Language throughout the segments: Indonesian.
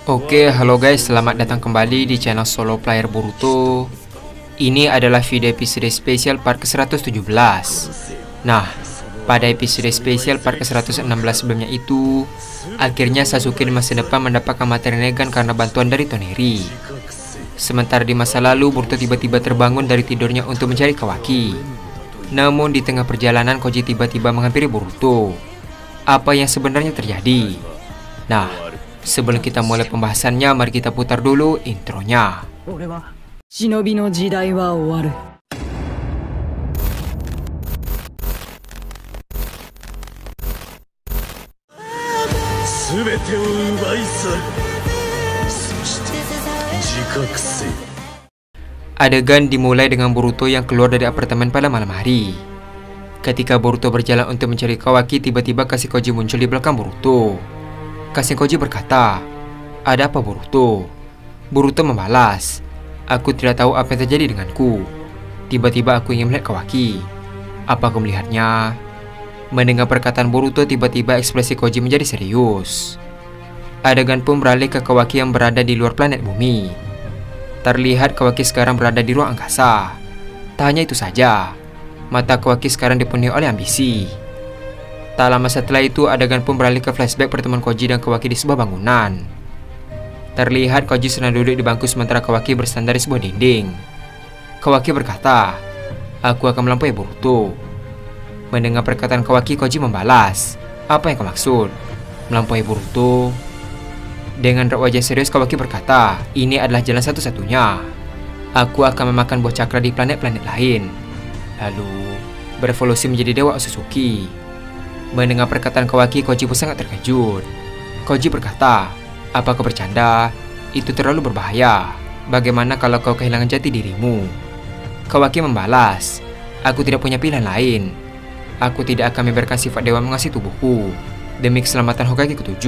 Oke, halo guys, selamat datang kembali di channel Solo Player Boruto. Ini adalah video episode spesial part ke-117. Nah, pada episode spesial part ke-116 sebelumnya itu, akhirnya Sasuke di masa depan mendapatkan materi Negan karena bantuan dari Toneri. Sementara di masa lalu, Boruto tiba-tiba terbangun dari tidurnya untuk mencari Kawaki. Namun di tengah perjalanan, Koji tiba-tiba menghampiri Boruto. Apa yang sebenarnya terjadi? Nah, sebelum kita mulai pembahasannya, mari kita putar dulu intronya. Shinobi no jidai wa owaru. Adegan dimulai dengan Boruto yang keluar dari apartemen pada malam hari. Ketika Boruto berjalan untuk mencari Kawaki, tiba-tiba Kashin muncul di belakang Boruto. Kashin berkata, "Ada apa Boruto?" Boruto membalas, "Aku tidak tahu apa yang terjadi denganku. Tiba-tiba aku ingin melihat Kawaki. Apa kau melihatnya?" Mendengar perkataan Boruto, tiba-tiba ekspresi Koji menjadi serius. Adegan pun beralih ke Kawaki yang berada di luar planet bumi. Terlihat Kawaki sekarang berada di ruang angkasa. Tak hanya itu saja, mata Kawaki sekarang dipenuhi oleh ambisi. Tak lama setelah itu, adegan pun beralih ke flashback pertemuan Koji dan Kawaki di sebuah bangunan. Terlihat Koji sedang duduk di bangku sementara Kawaki bersandar di sebuah dinding. Kawaki berkata, "Aku akan melampaui Boruto." Mendengar perkataan Kawaki, Koji membalas, "Apa yang kau maksud? Melampaui Boruto?" Dengan wajah serius, Kawaki berkata, "Ini adalah jalan satu-satunya. Aku akan memakan buah cakra di planet-planet lain, lalu berevolusi menjadi Dewa Otsutsuki." Mendengar perkataan Kawaki, Koji pun sangat terkejut. Koji berkata, "Apa kau bercanda? Itu terlalu berbahaya. Bagaimana kalau kau kehilangan jati dirimu?" Kawaki membalas, "Aku tidak punya pilihan lain. Aku tidak akan membiarkan sifat dewa menguasai tubuhku demi keselamatan Hokage ke-7.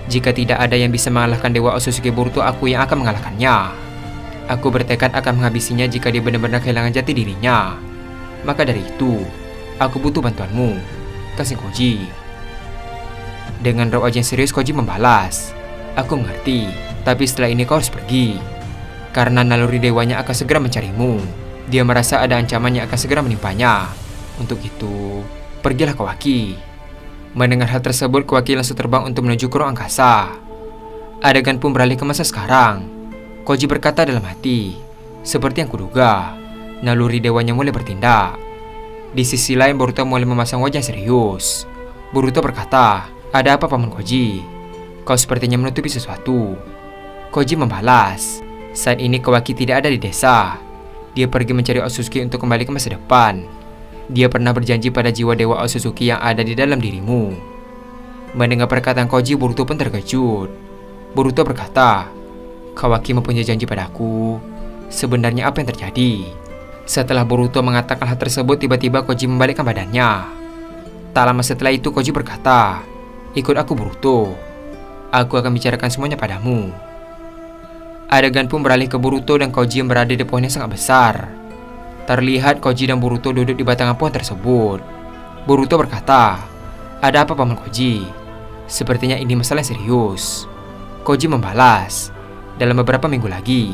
Jika tidak ada yang bisa mengalahkan Dewa Otsutsuki Boruto, aku yang akan mengalahkannya. Aku bertekad akan menghabisinya jika dia benar-benar kehilangan jati dirinya. Maka dari itu, aku butuh bantuanmu, Kashin Koji." Dengan wajah yang serius, Koji membalas, "Aku mengerti, tapi setelah ini kau harus pergi. Karena naluri dewanya akan segera mencarimu. Dia merasa ada ancaman yang akan segera menimpanya. Untuk itu, pergilah Kawaki." Mendengar hal tersebut, Kawaki langsung terbang untuk menuju ke ruang angkasa. Adegan pun beralih ke masa sekarang. Koji berkata dalam hati, "Seperti yang kuduga, naluri dewanya mulai bertindak." Di sisi lain, Boruto mulai memasang wajah serius. Boruto berkata, "Ada apa Paman Koji? Kau sepertinya menutupi sesuatu." Koji membalas, "Saat ini Kawaki tidak ada di desa. Dia pergi mencari Otsutsuki untuk kembali ke masa depan. Dia pernah berjanji pada jiwa Dewa Otsutsuki yang ada di dalam dirimu." Mendengar perkataan Koji, Boruto pun terkejut. Boruto berkata, "Kawaki mempunyai janji padaku. Sebenarnya apa yang terjadi?" Setelah Boruto mengatakan hal tersebut, tiba-tiba Koji membalikkan badannya. Tak lama setelah itu, Koji berkata, "Ikut aku Boruto. Aku akan bicarakan semuanya padamu." Adegan pun beralih ke Boruto dan Koji yang berada di pohon yang sangat besar. Terlihat Koji dan Boruto duduk di batangan pohon tersebut. Boruto berkata, "Ada apa Paman Koji? Sepertinya ini masalah serius." Koji membalas, "Dalam beberapa minggu lagi,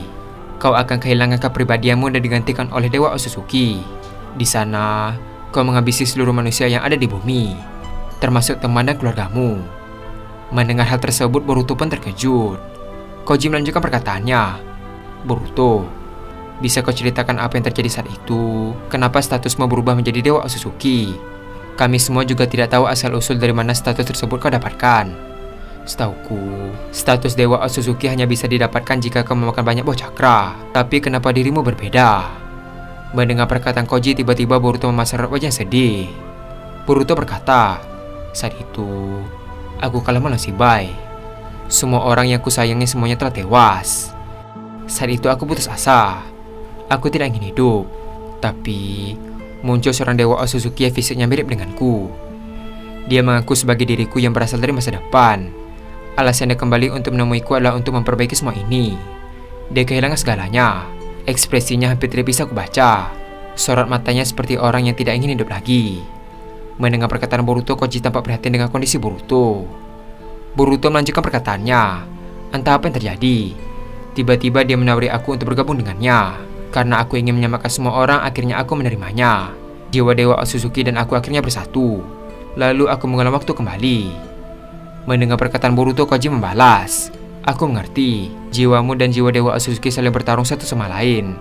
kau akan kehilangan kepribadianmu dan digantikan oleh Dewa Otsutsuki. Di sana, kau menghabisi seluruh manusia yang ada di bumi, termasuk teman dan keluargamu." Mendengar hal tersebut, Boruto pun terkejut. Koji melanjutkan perkataannya, "Boruto, bisa kau ceritakan apa yang terjadi saat itu? Kenapa statusmu berubah menjadi Dewa Otsutsuki? Kami semua juga tidak tahu asal-usul dari mana status tersebut kau dapatkan. Setauku, status Dewa Otsutsuki hanya bisa didapatkan jika kau memakan banyak buah cakra. Tapi kenapa dirimu berbeda?" Mendengar perkataan Koji, tiba-tiba Boruto memasang wajah sedih. Boruto berkata, "Saat itu, aku kalah melawan Shibai. Semua orang yang kusayangi semuanya telah tewas. Saat itu aku putus asa. Aku tidak ingin hidup. Tapi muncul seorang Dewa Otsutsuki yang fisiknya mirip denganku. Dia mengaku sebagai diriku yang berasal dari masa depan. Alasan dia kembali untuk menemuiku adalah untuk memperbaiki semua ini. Dia kehilangan segalanya. Ekspresinya hampir tidak bisa kubaca. Sorot matanya seperti orang yang tidak ingin hidup lagi." Mendengar perkataan Boruto, Koji tampak prihatin dengan kondisi Boruto. Boruto melanjutkan perkataannya, Entah apa yang terjadi. Tiba-tiba dia menawari aku untuk bergabung dengannya. Karena aku ingin menyamakan semua orang, akhirnya aku menerimanya. Jiwa Dewa Otsutsuki dan aku akhirnya bersatu. Lalu aku mengulang waktu kembali. Mendengar perkataan Boruto, Koji membalas, "Aku mengerti, jiwamu dan jiwa Dewa Otsutsuki saling bertarung satu sama lain.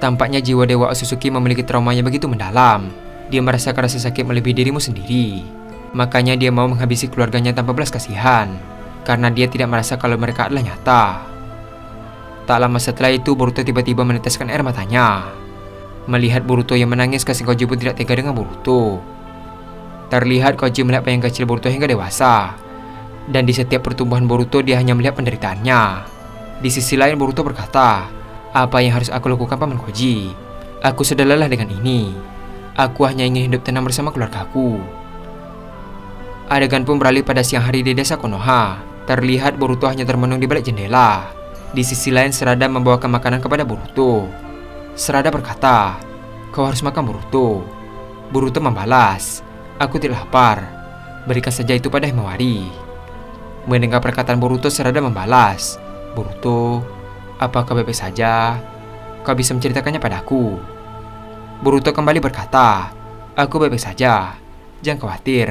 Tampaknya jiwa Dewa Otsutsuki memiliki trauma yang begitu mendalam. Dia merasakan rasa sakit melebihi dirimu sendiri. Makanya dia mau menghabisi keluarganya tanpa belas kasihan, karena dia tidak merasa kalau mereka adalah nyata." Tak lama setelah itu, Boruto tiba-tiba meneteskan air matanya. Melihat Boruto yang menangis, Kashin Koji pun tidak tega dengan Boruto. Terlihat Koji melihat yang kecil Boruto hingga dewasa. Dan di setiap pertumbuhan Boruto, dia hanya melihat penderitaannya. Di sisi lain, Boruto berkata, "Apa yang harus aku lakukan, Paman Koji? Aku sudah lelah dengan ini. Aku hanya ingin hidup tenang bersama keluargaku." Adegan pun beralih pada siang hari di desa Konoha. Terlihat Boruto hanya termenung di balik jendela. Di sisi lain, Sarada membawakan makanan kepada Boruto. Sarada berkata, "Kau harus makan, Boruto." Boruto membalas, "Aku tidak lapar. Berikan saja itu pada Himawari." Mendengar perkataan Boruto, Sarada membalas, "Boruto, apakah baik saja? Kau bisa menceritakannya padaku?" Boruto kembali berkata, "Aku baik saja. Jangan khawatir."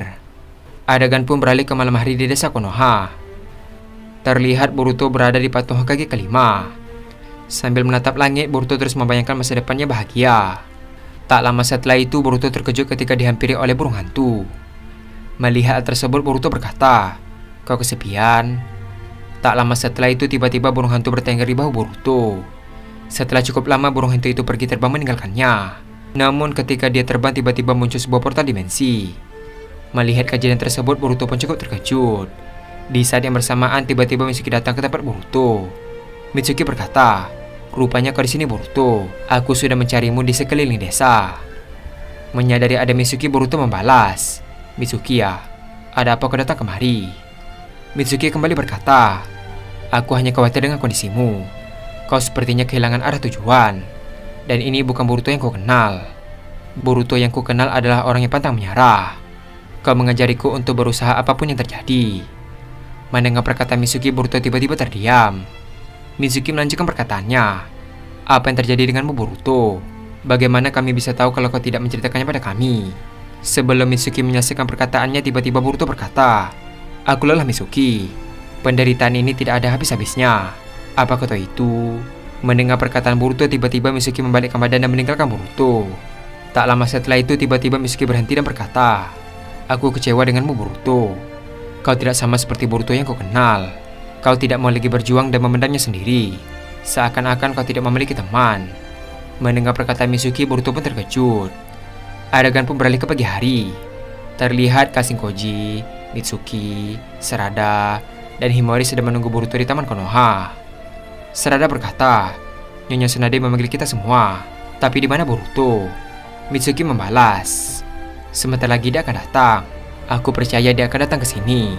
Adegan pun beralih ke malam hari di desa Konoha. Terlihat Boruto berada di patung Hokage kelima. Sambil menatap langit, Boruto terus membayangkan masa depannya bahagia. Tak lama setelah itu, Boruto terkejut ketika dihampiri oleh burung hantu. Melihat hal tersebut, Boruto berkata, "Kau kesepian?" Tak lama setelah itu, tiba-tiba burung hantu bertengger di bahu Boruto. Setelah cukup lama, burung hantu itu pergi terbang meninggalkannya. Namun ketika dia terbang, tiba-tiba muncul sebuah portal dimensi. Melihat kejadian tersebut, Boruto pun cukup terkejut. Di saat yang bersamaan, tiba-tiba Mitsuki datang ke tempat Boruto. Mitsuki berkata, "Rupanya kau di sini, Boruto. Aku sudah mencarimu di sekeliling desa." Menyadari ada Mitsuki, Boruto membalas, "Mitsuki ya, ada apa kau datang kemari?" Mitsuki kembali berkata, "Aku hanya khawatir dengan kondisimu. Kau sepertinya kehilangan arah tujuan. Dan ini bukan Boruto yang kau kenal. Boruto yang kau kenal adalah orang yang pantang menyerah. Kau mengajariku untuk berusaha apapun yang terjadi." Mendengar perkataan Mitsuki, Boruto tiba-tiba terdiam. Mitsuki melanjutkan perkataannya, "Apa yang terjadi denganmu, Boruto? Bagaimana kami bisa tahu kalau kau tidak menceritakannya pada kami?" Sebelum Mitsuki menyelesaikan perkataannya, tiba-tiba Boruto berkata, "Aku lelah, Mitsuki. Penderitaan ini tidak ada habis-habisnya. Apa kau tahu itu?" Mendengar perkataan Boruto, tiba-tiba Mitsuki membalikkan badan dan meninggalkan Boruto. Tak lama setelah itu, tiba-tiba Mitsuki berhenti dan berkata, "Aku kecewa denganmu, Boruto. Kau tidak sama seperti Boruto yang kau kenal. Kau tidak mau lagi berjuang dan memendamnya sendiri. Seakan-akan kau tidak memiliki teman." Mendengar perkataan Mitsuki, Boruto pun terkejut. Adegan pun beralih ke pagi hari. Terlihat Kashin Koji, Mitsuki, Sarada, dan Himawari sedang menunggu Boruto di taman Konoha. Sarada berkata, "Nyonya Tsunade memanggil kita semua. Tapi di mana Boruto?" Mitsuki membalas, "Sebentar lagi dia akan datang. Aku percaya dia akan datang ke sini."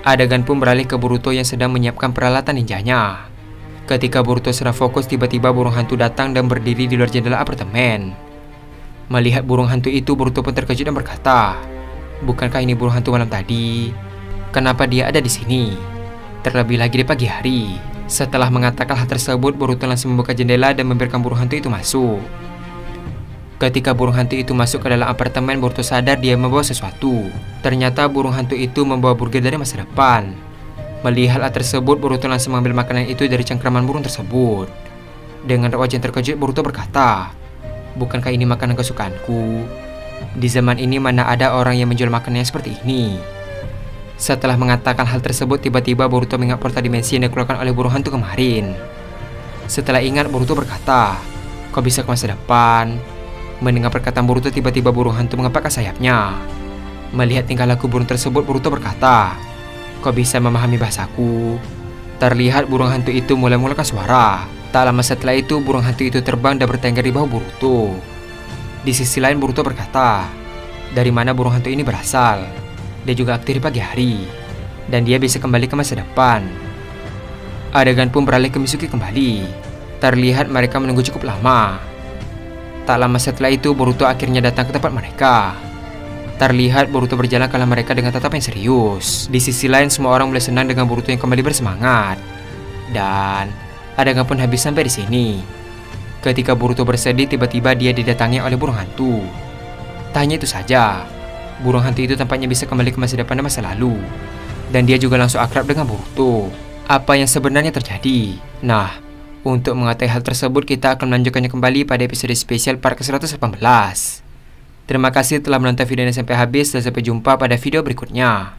Adegan pun beralih ke Boruto yang sedang menyiapkan peralatan ninjanya. Ketika Boruto sedang fokus, tiba-tiba burung hantu datang dan berdiri di luar jendela apartemen. Melihat burung hantu itu, Boruto pun terkejut dan berkata, "Bukankah ini burung hantu malam tadi? Kenapa dia ada di sini? Terlebih lagi di pagi hari." Setelah mengatakan hal tersebut, Boruto langsung membuka jendela dan membiarkan burung hantu itu masuk. Ketika burung hantu itu masuk ke dalam apartemen, Boruto sadar dia membawa sesuatu. Ternyata burung hantu itu membawa burger dari masa depan. Melihat hal tersebut, Boruto langsung mengambil makanan itu dari cengkraman burung tersebut. Dengan wajah terkejut, Boruto berkata, "Bukankah ini makanan kesukaanku? Di zaman ini mana ada orang yang menjual makanan yang seperti ini?" Setelah mengatakan hal tersebut, tiba-tiba Boruto mengingat portal dimensi yang dikeluarkan oleh burung hantu kemarin. Setelah ingat, Boruto berkata, "Kau bisa ke masa depan?" Mendengar perkataan Boruto, tiba-tiba burung hantu mengepakkan sayapnya. Melihat tingkah laku burung tersebut, Boruto berkata, "Kau bisa memahami bahasaku?" Terlihat burung hantu itu mulai mengeluarkan suara. Tak lama setelah itu, burung hantu itu terbang dan bertengger di bahu Boruto. Di sisi lain, Boruto berkata, "Dari mana burung hantu ini berasal? Dia juga aktif di pagi hari, dan dia bisa kembali ke masa depan." Adegan pun beralih ke Mitsuki kembali. Terlihat mereka menunggu cukup lama. Tak lama setelah itu, Boruto akhirnya datang ke tempat mereka. Terlihat Boruto berjalan kala mereka dengan tatap yang serius. Di sisi lain semua orang mulai senang dengan Boruto yang kembali bersemangat. Dan adegan pun habis sampai di sini. Ketika Boruto bersedih, tiba-tiba dia didatangi oleh burung hantu. Tak hanya itu saja, burung hantu itu tampaknya bisa kembali ke masa depan dan masa lalu. Dan dia juga langsung akrab dengan Boruto. Apa yang sebenarnya terjadi? Nah, untuk mengetahui hal tersebut kita akan melanjutkannya kembali pada episode spesial part ke-118. Terima kasih telah menonton video ini sampai habis dan sampai jumpa pada video berikutnya.